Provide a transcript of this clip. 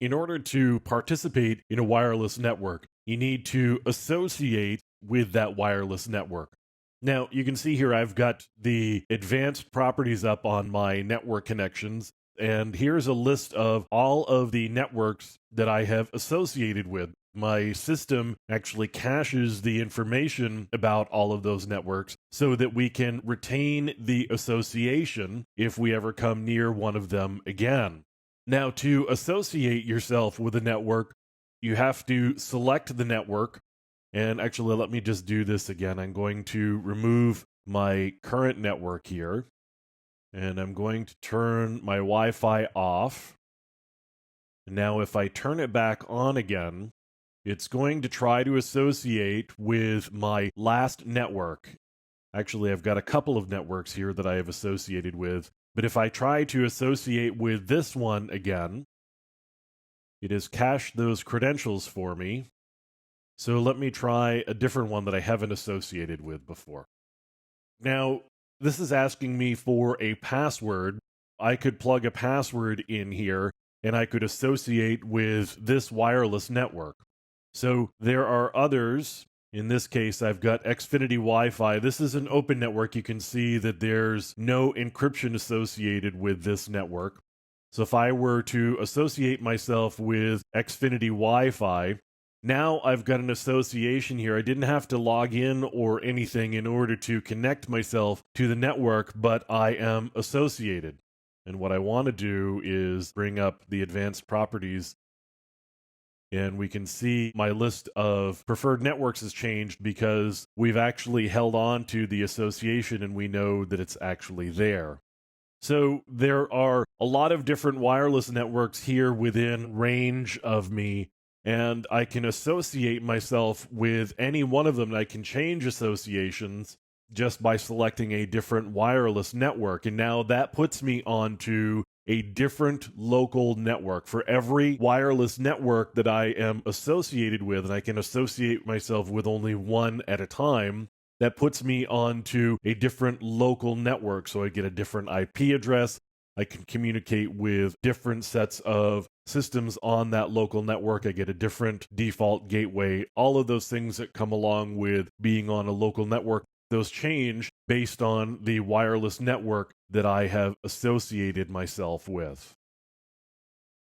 In order to participate in a wireless network, you need to associate with that wireless network. Now, you can see here I've got the advanced properties up on my network connections, and here's a list of all of the networks that I have associated with. My system actually caches the information about all of those networks so that we can retain the association if we ever come near one of them again. Now, to associate yourself with a network, you have to select the network. And actually, let me just do this again. I'm going to remove my current network here, and I'm going to turn my Wi Fi off. Now, if I turn it back on again, it's going to try to associate with my last network. Actually, I've got a couple of networks here that I have associated with. But if I try to associate with this one again, it has cached those credentials for me. So let me try a different one that I haven't associated with before. Now, this is asking me for a password. I could plug a password in here and I could associate with this wireless network. So there are others. In this case, I've got Xfinity Wi-Fi. This is an open network. You can see that there's no encryption associated with this network. So if I were to associate myself with Xfinity Wi-Fi, now I've got an association here. I didn't have to log in or anything in order to connect myself to the network, but I am associated. And what I want to do is bring up the advanced properties, and we can see my list of preferred networks has changed because we've actually held on to the association and we know that it's actually there. So there are a lot of different wireless networks here within range of me, and I can associate myself with any one of them. I can change associations just by selecting a different wireless network. And now that puts me onto a different local network for every wireless network that I am associated with, and I can associate myself with only one at a time. That puts me onto a different local network. So I get a different IP address. I can communicate with different sets of systems on that local network. I get a different default gateway. All of those things that come along with being on a local network, those change based on the wireless network that I have associated myself with.